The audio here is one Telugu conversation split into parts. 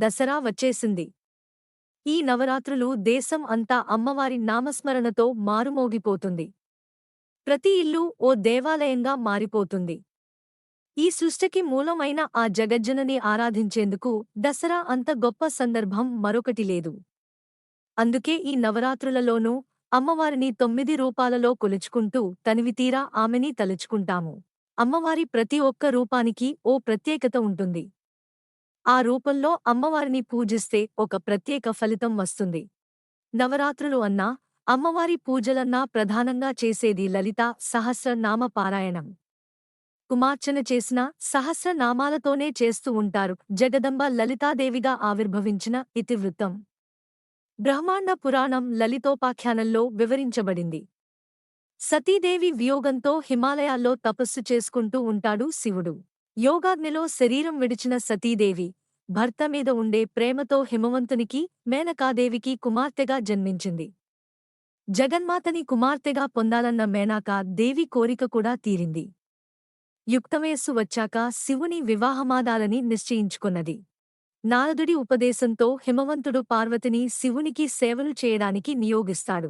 దసరా వచ్చేసింది. ఈ నవరాత్రులు దేశం అంతా అమ్మవారి నామస్మరణతో మారుమోగిపోతుంది. ప్రతి ఇల్లు ఓ దేవాలయంగా మారిపోతుంది. ఈ సృష్టికి మూలమైన ఆ జగజ్జనని ఆరాధించేందుకు దసరా అంత గొప్ప సందర్భం మరొకటి లేదు. అందుకే ఈ నవరాత్రులలోనూ అమ్మవారిని 9 రూపాలలో కొలుచుకుంటూ తనివితీరా ఆమెని తలుచుకుంటాము. అమ్మవారి ప్రతి ఒక్క రూపానికి ఓ ప్రత్యేకత ఉంటుంది. ఆ రూపంలో అమ్మవారిని పూజిస్తే ఒక ప్రత్యేక ఫలితం వస్తుంది. నవరాత్రులు అన్నా, అమ్మవారి పూజలన్నా ప్రధానంగా చేసేది లలిత సహస్రనామ పారాయణం. కుమార్చన చేసిన సహస్రనామాలతోనే చేస్తూ ఉంటారు. జగదంబ లలితాదేవిగా ఆవిర్భవించిన ఇతివృత్తం బ్రహ్మాండ పురాణం లలితోపాఖ్యానంలో వివరించబడింది. సతీదేవి వియోగంతో హిమాలయాల్లో తపస్సు చేసుకుంటూ ఉంటాడు శివుడు. యోగాగ్నిలో శరీరం విడిచిన సతీదేవి భర్త మీద ఉండే ప్రేమతో హిమవంతునికి, మేనకాదేవికి కుమార్తెగా జన్మించింది. జగన్మాతని కుమార్తెగా పొందాలన్న మేనకా దేవి కోరిక కూడా తీరింది. యుక్తవయస్సు వచ్చాక శివుని వివాహమాదాలని నిశ్చయించుకొన్నది. నారదుడి ఉపదేశంతో హిమవంతుడు పార్వతిని శివునికి సేవలు చేయడానికి నియోగిస్తాడు.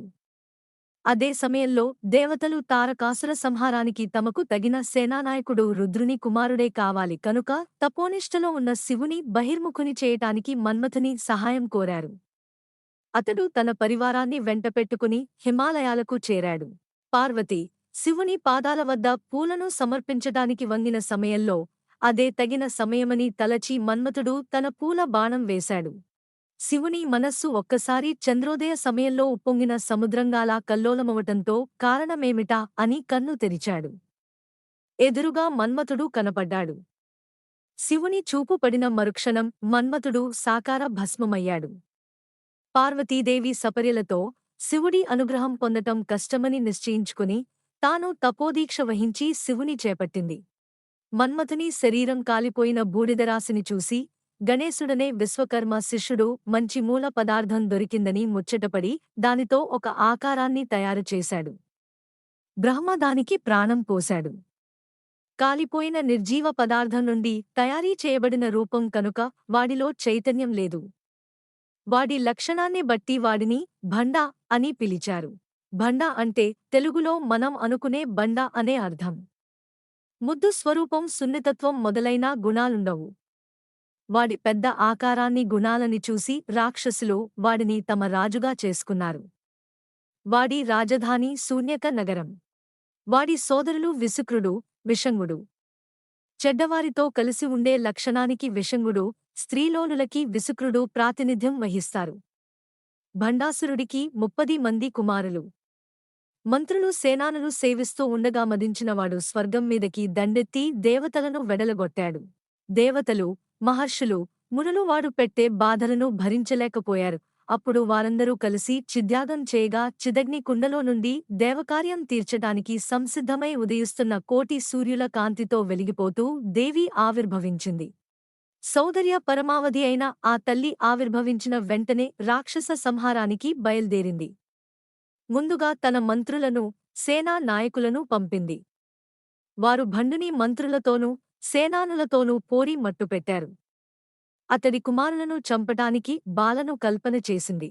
అదే సమయంలో దేవతలు తారకాసుర సంహారానికి తమకు తగిన సేనానాయకుడు రుద్రుని కుమారుడే కావాలి కనుక తపోనిష్టలో ఉన్న శివుని బహిర్ముఖుని చేయటానికి మన్మథుని సహాయం కోరారు. అతడు తన పరివారాన్ని వెంటపెట్టుకుని హిమాలయాలకు చేరాడు. పార్వతి శివుని పాదాల వద్ద పూలను సమర్పించటానికి వంగిన సమయంలో అదే తగిన సమయమని తలచి మన్మథుడు తన పూల బాణం వేశాడు. శివుని మనస్సు ఒక్కసారి చంద్రోదయ సమయంలో ఉప్పొంగిన సముద్రంగాలా కల్లోలమవటంతో కారణమేమిటా అని కన్ను తెరిచాడు. ఎదురుగా మన్మథుడు కనపడ్డాడు. శివుని చూపు పడిన మరుక్షణం మన్మథుడు సాకార భస్మమయ్యాడు. పార్వతీదేవి సపర్యలతో శివుడి అనుగ్రహం పొందటం కష్టమని నిశ్చయించుకుని తాను తపోదీక్ష వహించి శివుని చేపట్టింది. మన్మథుని శరీరం కాలిపోయిన బూడిదరాశిని చూసి గణేశుడనే విశ్వకర్మ శిష్యుడు మంచి మూల పదార్థం దొరికిందని ముచ్చటపడి దానితో ఒక ఆకారాన్ని తయారుచేశాడు. బ్రహ్మ దానికి ప్రాణం పోశాడు. కాలిపోయిన నిర్జీవ పదార్థం నుండి తయారీ చేయబడిన రూపం కనుక వాడిలో చైతన్యం లేదు. వాడి లక్షణాన్ని బట్టి వాడిని భండ అని పిలిచారు. భండ అంటే తెలుగులో మనం అనుకునే బండ అనే అర్థం. ముద్దు స్వరూపం, సున్నితత్వం మొదలైన గుణాలుండవు. వాడి పెద్ద ఆకారాన్ని, గుణాలని చూసి రాక్షసులు వాడిని తమ రాజుగా చేసుకున్నారు. వాడి రాజధాని శూన్యక నగరం. వాడి సోదరులు విసుక్రుడు, విషంగుడు. చెడ్డవారితో కలిసి ఉండే లక్షణానికి విషంగుడు, స్త్రీలోనులకి విసుక్రుడు ప్రాతినిధ్యం వహిస్తారు. భండాసురుడికి 30 మంది కుమారులు. మంత్రులు, సేనానులు సేవిస్తూ ఉండగా మదించినవాడు స్వర్గం మీదకి దండెత్తి దేవతలను వెడలగొట్టాడు. దేవతలు, మహర్షులు, మునులు వాడు పెట్టే బాధలను భరించలేకపోయారు. అప్పుడు వారందరూ కలిసి చిద్యాగం చేయగా చిదగ్ని కుండలో నుండి దేవకార్యం తీర్చటానికి సంసిద్ధమై ఉదయిస్తున్న కోటి సూర్యుల కాంతితో వెలిగిపోతూ దేవి ఆవిర్భవించింది. సౌందర్య పరమావధి అయిన ఆ తల్లి ఆవిర్భవించిన వెంటనే రాక్షస సంహారానికి బయల్దేరింది. ముందుగా తన మంత్రులను, సేనా నాయకులను పంపింది. వారు భండుని మంత్రులతోనూ సేనానులతోనూ పోరి మట్టుపెట్టారు. అతడి కుమారులను చంపటానికి బాలను కల్పన చేసింది.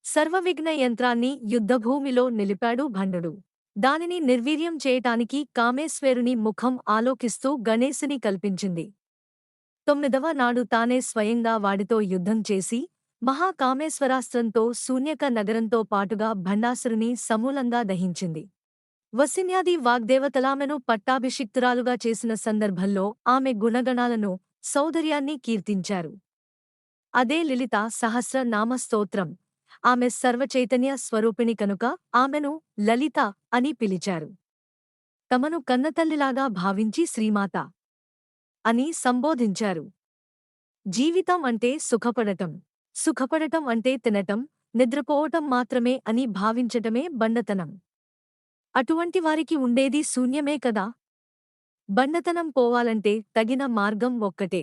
సర్వవిఘ్న యంత్రాన్ని యుద్ధభూమిలో నిలిపాడు భండుడు. దానిని నిర్వీర్యం చేయటానికి కామేశ్వరుని ముఖం ఆలోకిస్తూ గణేశుని కల్పించింది. 9వ నాడు తానే స్వయంగా వాడితో యుద్ధం చేసి మహాకామేశ్వరాస్త్రంతో శూన్యక నగరంతో పాటుగా భండాసురుని సమూలంగా దహించింది. వసిన్యాది వాగ్దేవతలామెను పట్టాభిషిక్తురాలుగా చేసిన సందర్భంలో ఆమె గుణగణాలను, సౌందర్యాన్ని కీర్తించారు. అదే లలిత సహస్ర నామస్తోత్రం. ఆమె సర్వచైతన్య స్వరూపిణి కనుక ఆమెను లలిత అని పిలిచారు. తమను కన్నతల్లిలాగా భావించి శ్రీమాత అని సంబోధించారు. జీవితం అంటే సుఖపడటం. సుఖపడటం అంటే తినటం, నిద్రపోవటం మాత్రమే అని భావించటమే బండతనం. అటువంటి వారికి ఉండేది శూన్యమే కదా. బండతనం పోవాలంటే తగిన మార్గం ఒక్కటే.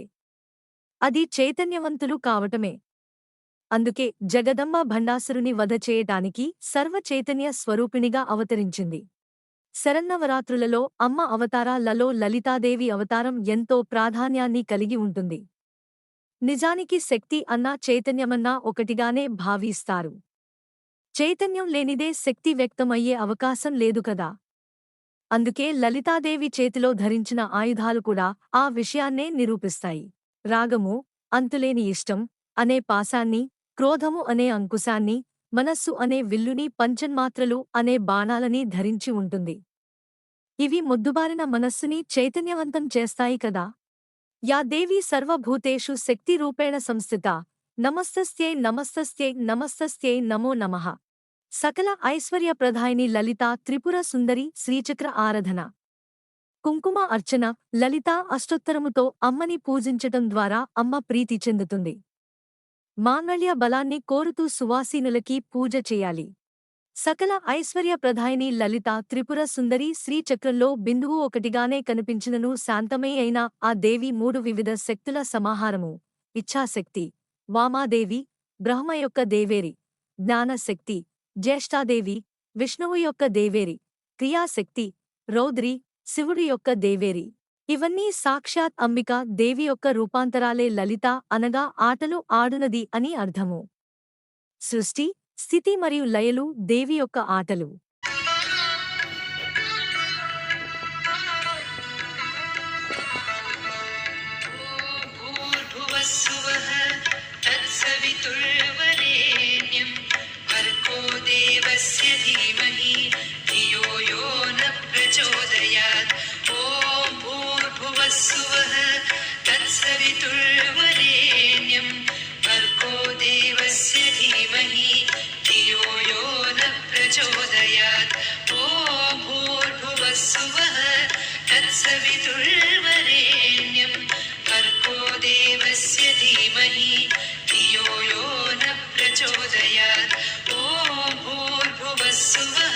అది చైతన్యవంతులు కావటమే. అందుకే జగదంబ భండాసురుని వధ చేయటానికి సర్వచైతన్య స్వరూపిణిగా అవతరించింది. శరన్నవరాత్రులలో అమ్మ అవతారాలలో లలితాదేవి అవతారం ఎంతో ప్రాధాన్యాన్ని కలిగి ఉంటుంది. నిజానికి శక్తి అన్నా చైతన్యమన్నా ఒకటిగానే భావిస్తారు. చైతన్యం లేనిదే శక్తి వ్యక్తమయ్యే అవకాశం లేదు కదా. అందుకే లలితాదేవి చేతిలో ధరించిన ఆయుధాలు కూడా ఆ విషయాన్నే నిరూపిస్తాయి. రాగము, అంతులేని ఇష్టం అనే పాశాన్ని, క్రోధము అనే అంకుశాన్ని, మనస్సు అనే విల్లుని, పంచన్మాత్రలు అనే బాణాలని ధరించి ఉంటుంది. ఇవి మొద్దుబారిన మనస్సుని చైతన్యవంతం చేస్తాయి కదా. యా దేవీ సర్వభూతేషు శక్తిరూపేణ సంస్థితా నమస్తస్యై నమస్తస్యై నమస్తస్యై నమో నమః. సకల ఐశ్వర్యప్రదాయిని లలితా త్రిపుర సుందరి శ్రీచక్ర ఆరాధన. కుంకుమ అర్చన, లలితా అష్టోత్తరముతో అమ్మని పూజించటం ద్వారా అమ్మ ప్రీతి చెందుతుంది. మాంగళ్య బలాన్ని కోరుతూ సువాసీనులకి పూజ చేయాలి. సకల ఐశ్వర్యప్రదాయిని లలితా త్రిపుర సుందరి శ్రీచక్రంలో బిందువు ఒకటిగానే కనిపించినను శాంతమై అయిన ఆ దేవి మూడు వివిధ శక్తుల సమాహారము. ఇచ్ఛాశక్తి, వామాదేవి, బ్రహ్మ యొక్క దేవేరి, జ్ఞానశక్తి, జ్యేష్ఠాదేవి, విష్ణువు యొక్క దేవేరి, క్రియాశక్తి, రౌద్రి, శివుడి యొక్క దేవేరి. ఇవన్నీ సాక్షాత్ అంబికా దేవి యొక్క రూపాంతరాలే. లలిత అనగా ఆటలు ఆడునది అని అర్థము. సృష్టి, స్థితి మరియు లయలు దేవి యొక్క ఆటలు. तत्सवितुर्वरेण्यं भर्गो देवस्य धीमहि धियो यो न प्रचोदयात्। ॐ भूर्भुवः स्वः